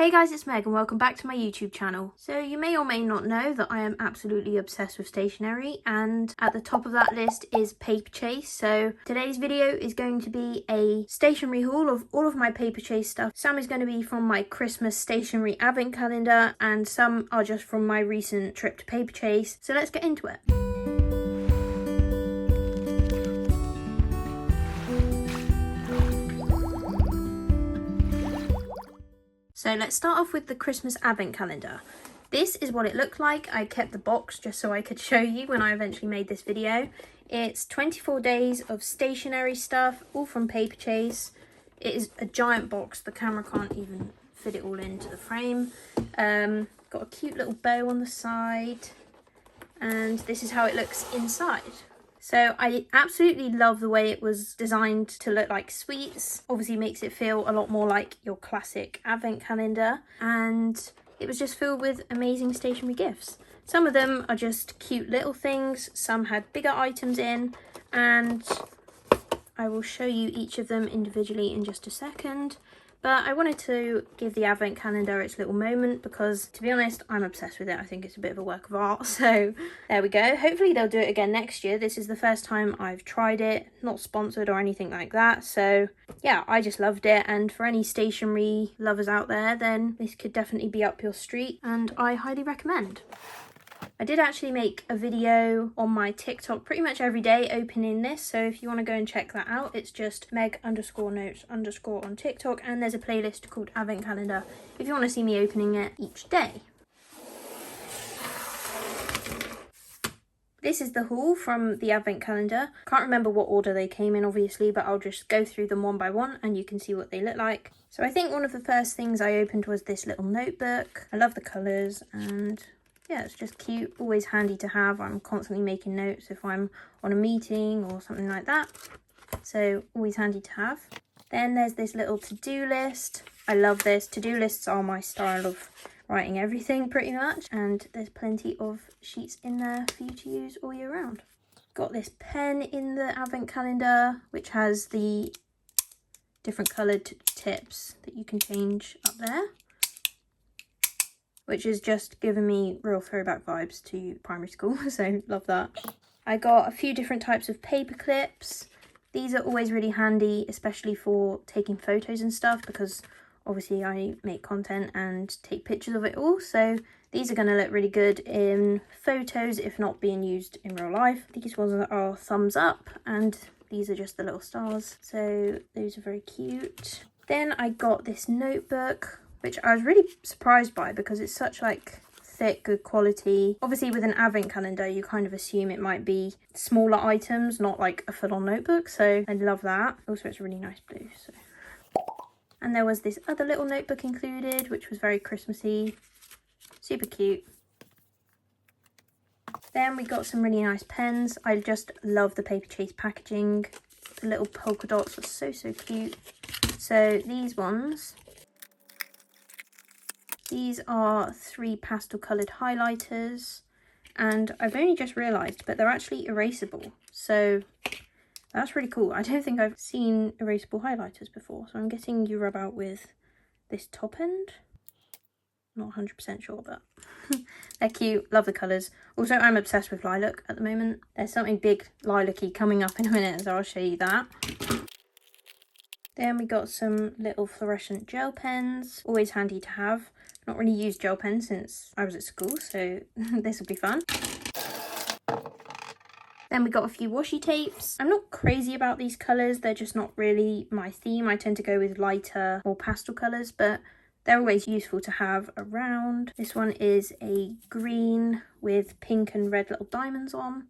Hey guys, it's Meg and welcome back to my YouTube channel. So you may or may not know that I am absolutely obsessed with stationery, and at the top of that list is Paperchase. So today's video is going to be a stationery haul of all of my Paperchase stuff. Some is going to be from my Christmas stationery advent calendar and some are just from my recent trip to Paperchase. So let's get into it. So let's start off with the Christmas advent calendar. This is what it looked like. I kept the box just so I could show you when I eventually made this video. It's 24 days of stationery stuff, all from Paperchase. It is a giant box. The camera can't even fit it all into the frame. Got a cute little bow on the side. And this is how it looks inside. So I absolutely love the way it was designed to look like sweets. Obviously makes it feel a lot more like your classic advent calendar. And it was just filled with amazing stationery gifts. Some of them are just cute little things. Some had bigger items in. And I will show you each of them individually in just a second. But I wanted to give the advent calendar its little moment because, to be honest, I'm obsessed with it. I think it's a bit of a work of art. So there we go. Hopefully they'll do it again next year. This is the first time I've tried it. Not sponsored or anything like that. So yeah, I just loved it. And for any stationery lovers out there, then this could definitely be up your street. And I highly recommend. I did actually make a video on my TikTok pretty much every day opening this, so if you want to go and check that out, it's just meg_notes_ on TikTok, and there's a playlist called Advent Calendar if you want to see me opening it each day. This is the haul from the Advent Calendar. Can't remember what order they came in obviously, but I'll just go through them one by one and you can see what they look like. So I think one of the first things I opened was this little notebook. I love the colours and yeah, it's just cute, always handy to have. I'm constantly making notes if I'm on a meeting or something like that. So always handy to have. Then there's this little to-do list. I love this. To-do lists are my style of writing everything pretty much. And there's plenty of sheets in there for you to use all year round. Got this pen in the advent calendar, which has the different coloured tips that you can change up there, which is just giving me real throwback vibes to primary school, so love that. I got a few different types of paper clips. These are always really handy, especially for taking photos and stuff, because obviously I make content and take pictures of it all, so these are going to look really good in photos if not being used in real life. These ones are thumbs up, and these are just the little stars, so those are very cute. Then I got this notebook, which I was really surprised by because it's such like thick, good quality. Obviously with an advent calendar you kind of assume it might be smaller items, not like a full-on notebook, so I love that. Also it's a really nice blue. So. And there was this other little notebook included which was very Christmassy, super cute. Then we got some really nice pens. I just love the Paperchase packaging. The little polka dots are so cute. So these ones, these are 3 pastel coloured highlighters, and I've only just realised, but they're actually erasable. So that's really cool. I don't think I've seen erasable highlighters before, so I'm guessing you rub out with this top end. Not 100% sure, but they're cute. Love the colours. Also, I'm obsessed with lilac at the moment. There's something big lilac-y coming up in a minute, so I'll show you that. Then we got some little fluorescent gel pens, always handy to have. Not really used gel pens since I was at school, so this will be fun. Then we got a few washi tapes. I'm not crazy about these colours, they're just not really my theme. I tend to go with lighter, more pastel colours, but they're always useful to have around. This one is a green with pink and red little diamonds on.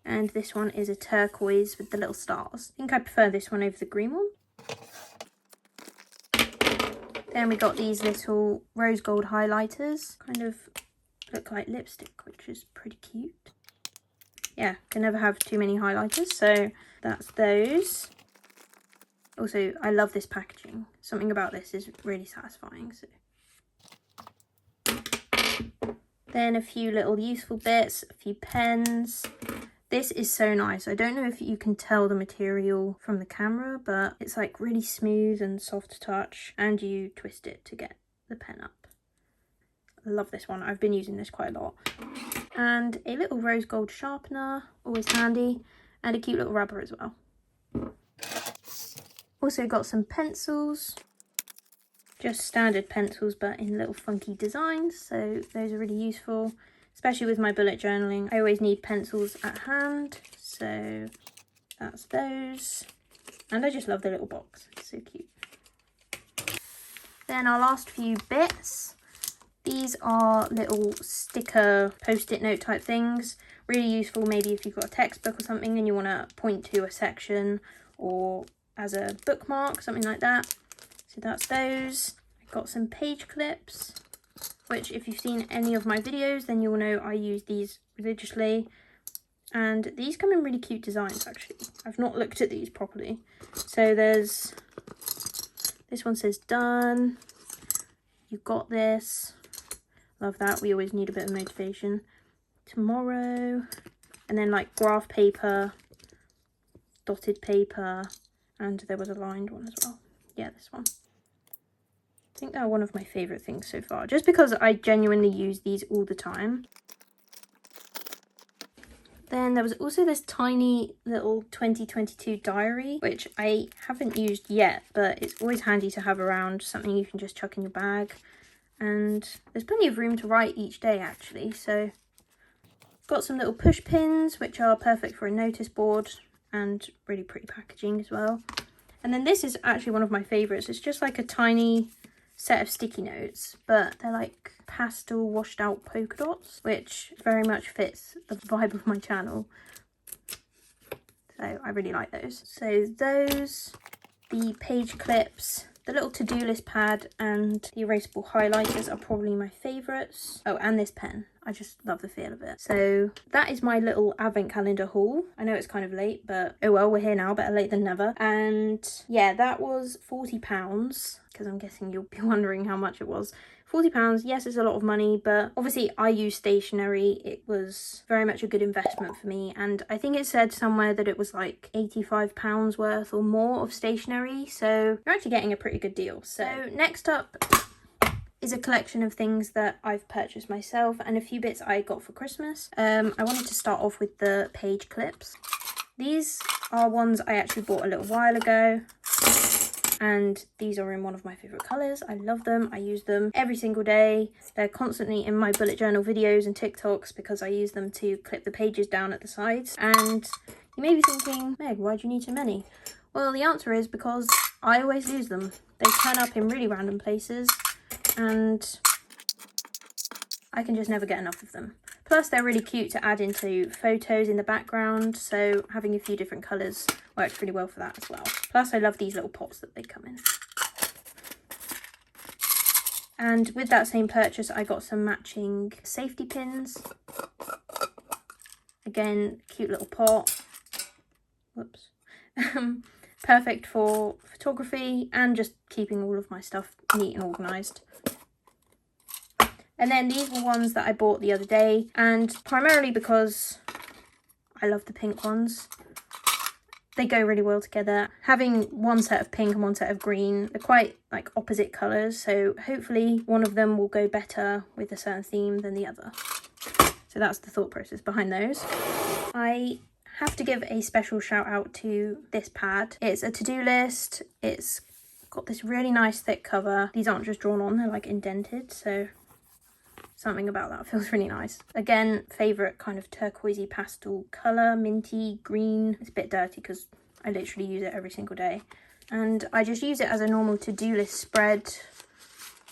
And this one is a turquoise with the little stars. I think I prefer this one over the green one. Then we got these little rose gold highlighters, kind of look like lipstick, which is pretty cute. Yeah, can never have too many highlighters, so that's those. Also, I love this packaging. Something about this is really satisfying. So. Then a few little useful bits, a few pens. This is so nice. I don't know if you can tell the material from the camera, but it's like really smooth and soft to touch, and you twist it to get the pen up. I love this one. I've been using this quite a lot. And a little rose gold sharpener, always handy, and a cute little rubber as well. Also got some pencils, just standard pencils but in little funky designs, so those are really useful, especially with my bullet journaling. I always need pencils at hand, so that's those. And I just love the little box, it's so cute. Then our last few bits. These are little sticker post-it note type things. Really useful maybe if you've got a textbook or something and you want to point to a section, or as a bookmark, something like that. So that's those. I've got some page clips, which if you've seen any of my videos then you'll know I use these religiously. And these come in really cute designs actually. I've not looked at these properly. So there's, this one says done, you got this. Love that, we always need a bit of motivation. Tomorrow, and then like graph paper, dotted paper, and there was a lined one as well. Yeah, this one. I think they're one of my favourite things so far, just because I genuinely use these all the time. Then there was also this tiny little 2022 diary, which I haven't used yet, but it's always handy to have around, something you can just chuck in your bag. And there's plenty of room to write each day actually, so got some little push pins which are perfect for a notice board, and really pretty packaging as well. And then this is actually one of my favourites. It's just like a tiny set of sticky notes, but they're like pastel washed out polka dots, which very much fits the vibe of my channel, so I really like those. So those, the page clips, the little to-do list pad, and the erasable highlighters are probably my favourites. Oh, and this pen. I just love the feel of it. So that is my little advent calendar haul. I know it's kind of late, but oh well, we're here now, better late than never. And yeah, that was £40, because I'm guessing you'll be wondering how much it was. £40, yes, it's a lot of money, but obviously I use stationery. It was very much a good investment for me, and I think it said somewhere that it was like £85 worth or more of stationery, so you're actually getting a pretty good deal. So next up is a collection of things that I've purchased myself and a few bits I got for Christmas. I wanted to start off with the page clips. These are ones I actually bought a little while ago, and these are in one of my favourite colours. I love them, I use them every single day. They're constantly in my bullet journal videos and TikToks because I use them to clip the pages down at the sides. And you may be thinking, Meg, why do you need so many? Well, the answer is because I always use them. They turn up in really random places, and I can just never get enough of them. Plus they're really cute to add into photos in the background, so having a few different colours works really well for that as well. Plus I love these little pots that they come in. And with that same purchase I got some matching safety pins. Again, cute little pot. Whoops. Perfect for photography and just keeping all of my stuff neat and organised. And then these were ones that I bought the other day, and primarily because I love the pink ones. They go really well together. Having one set of pink and one set of green, they're quite like opposite colours, so hopefully one of them will go better with a certain theme than the other. So that's the thought process behind those. I have to give a special shout out to this pad. It's a to-do list. It's got this really nice thick cover. These aren't just drawn on, they're like indented, so something about that feels really nice. Again, favourite kind of turquoisey pastel colour, minty green. It's a bit dirty because I literally use it every single day. And I just use it as a normal to-do list spread.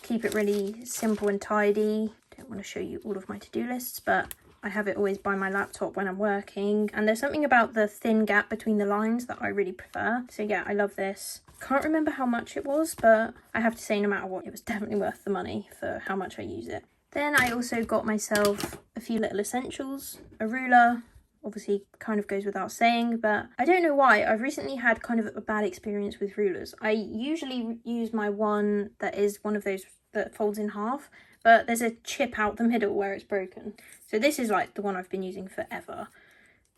Keep it really simple and tidy. Don't want to show you all of my to-do lists, but I have it always by my laptop when I'm working. And there's something about the thin gap between the lines that I really prefer. So yeah, I love this. Can't remember how much it was, but I have to say no matter what, it was definitely worth the money for how much I use it. Then I also got myself a few little essentials. A ruler, obviously kind of goes without saying, but I don't know why. I've recently had kind of a bad experience with rulers. I usually use my one that is one of those that folds in half, but there's a chip out the middle where it's broken. So this is like the one I've been using forever.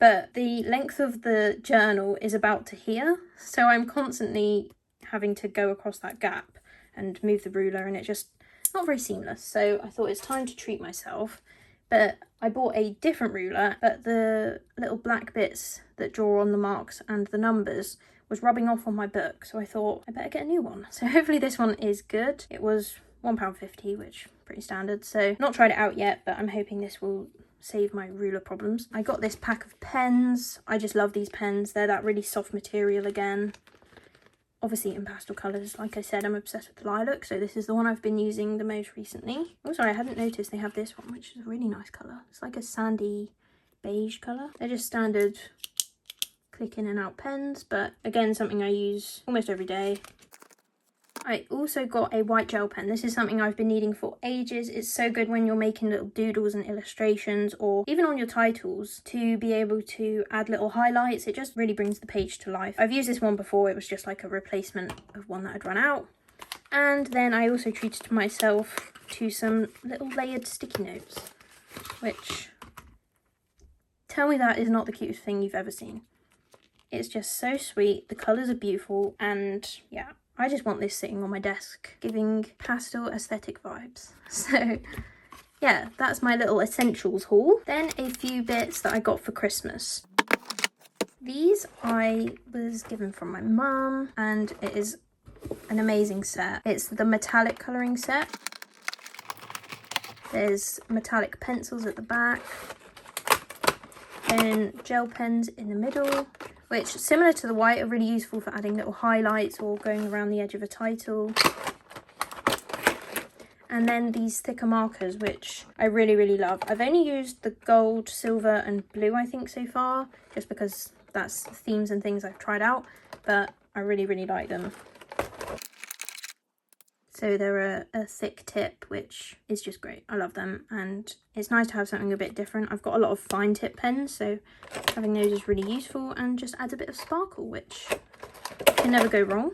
but the length of the journal is about to here, so I'm constantly having to go across that gap and move the ruler, and it's just not very seamless. So I thought it's time to treat myself, but I bought a different ruler, but the little black bits that draw on the marks and the numbers was rubbing off on my book, so I thought I better get a new one. So hopefully this one is good. It was £1.50, which is pretty standard, so not tried it out yet, but I'm hoping this will save my ruler problems. I got this pack of pens. I just love these pens. They're that really soft material again, obviously in pastel colours. Like I said, I'm obsessed with the lilac, so this is the one I've been using the most recently. Also, I hadn't noticed they have this one, which is a really nice colour. It's like a sandy beige colour. They're just standard click in and out pens, but again, something I use almost every day. I also got a white gel pen. This is something I've been needing for ages. It's so good when you're making little doodles and illustrations, or even on your titles, to be able to add little highlights. It just really brings the page to life. I've used this one before. It was just like a replacement of one that had run out. And then I also treated myself to some little layered sticky notes, which, tell me that is not the cutest thing you've ever seen. It's just so sweet. The colours are beautiful, and yeah, I just want this sitting on my desk, giving pastel aesthetic vibes. So yeah, that's my little essentials haul. Then a few bits that I got for Christmas. These I was given from my mum, and it is an amazing set. It's the metallic colouring set. There's metallic pencils at the back, then gel pens in the middle, which, similar to the white, are really useful for adding little highlights or going around the edge of a title. And then these thicker markers, which I really, really love. I've only used the gold, silver and blue, I think, so far, just because that's themes and things I've tried out, but I really, really like them. So they're a thick tip, which is just great. I love them, and it's nice to have something a bit different. I've got a lot of fine tip pens, so having those is really useful and just adds a bit of sparkle, which can never go wrong.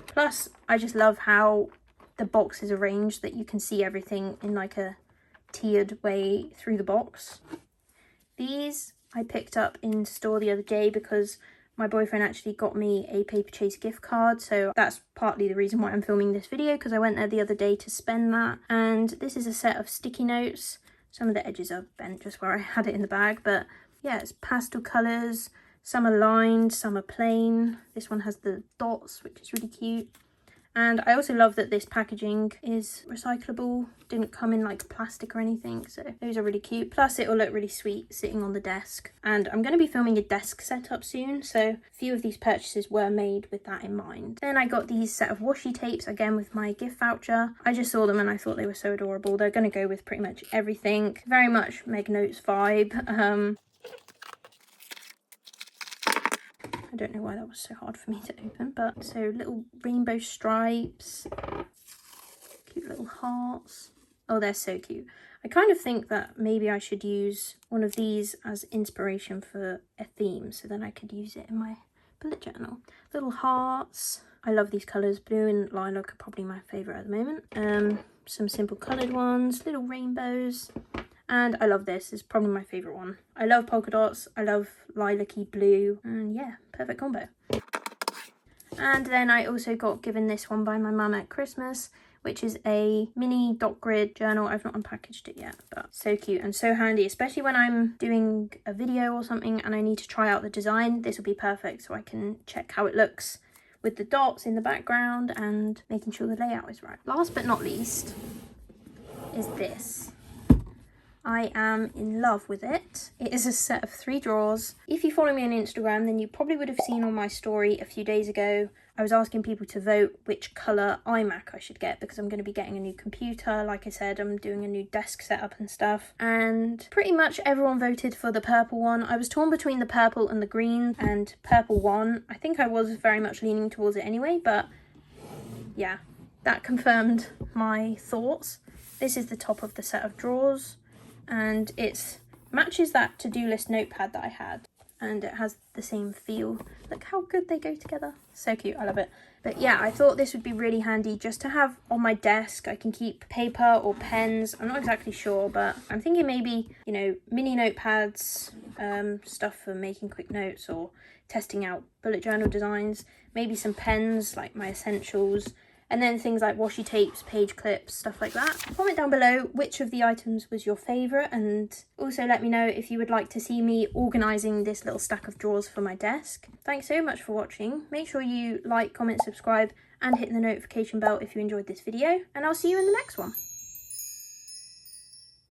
Plus, I just love how the box is arranged, that you can see everything in like a tiered way through the box. These I picked up in store the other day because my boyfriend actually got me a Paperchase gift card, so that's partly the reason why I'm filming this video, because I went there the other day to spend that. And this is a set of sticky notes. Some of the edges are bent just where I had it in the bag, but yeah, it's pastel colours. Some are lined, some are plain. This one has the dots, which is really cute. And I also love that this packaging is recyclable, didn't come in like plastic or anything, so those are really cute. Plus it will look really sweet sitting on the desk. And I'm going to be filming a desk setup soon, so a few of these purchases were made with that in mind. Then I got these set of washi tapes, again with my gift voucher. I just saw them and I thought they were so adorable. They're going to go with pretty much everything. Very much Meg Notes vibe. I don't know why that was so hard for me to open, but so little rainbow stripes, cute little hearts. Oh, they're so cute. I kind of think that maybe I should use one of these as inspiration for a theme, so then I could use it in my bullet journal. Little hearts. I love these colours. Blue and lilac are probably my favourite at the moment. Some simple coloured ones, little rainbows. And I love this, it's probably my favourite one. I love polka dots, I love lilac-y blue, and yeah, perfect combo. And then I also got given this one by my mum at Christmas, which is a mini dot grid journal. I've not unpackaged it yet, but so cute and so handy, especially when I'm doing a video or something and I need to try out the design. This will be perfect, so I can check how it looks with the dots in the background and making sure the layout is right. Last but not least is this. I am in love with it. It is a set of 3 drawers. If you follow me on Instagram, then you probably would have seen on my story a few days ago, I was asking people to vote which colour iMac I should get, because I'm going to be getting a new computer. Like I said, I'm doing a new desk setup and stuff. And pretty much everyone voted for the purple one. I was torn between the purple and the green, and purple won. I think I was very much leaning towards it anyway, but yeah, that confirmed my thoughts. This is the top of the set of drawers. And it matches that to-do list notepad that I had, and it has the same feel. Look how good they go together. So cute, I love it. But yeah, I thought this would be really handy just to have on my desk. I can keep paper or pens, I'm not exactly sure, but I'm thinking maybe, you know, mini notepads, stuff for making quick notes or testing out bullet journal designs, maybe some pens like my essentials, and then things like washi tapes, page clips, stuff like that. Comment down below which of the items was your favourite, and also let me know if you would like to see me organising this little stack of drawers for my desk. Thanks so much for watching. Make sure you like, comment, subscribe and hit the notification bell if you enjoyed this video, and I'll see you in the next one.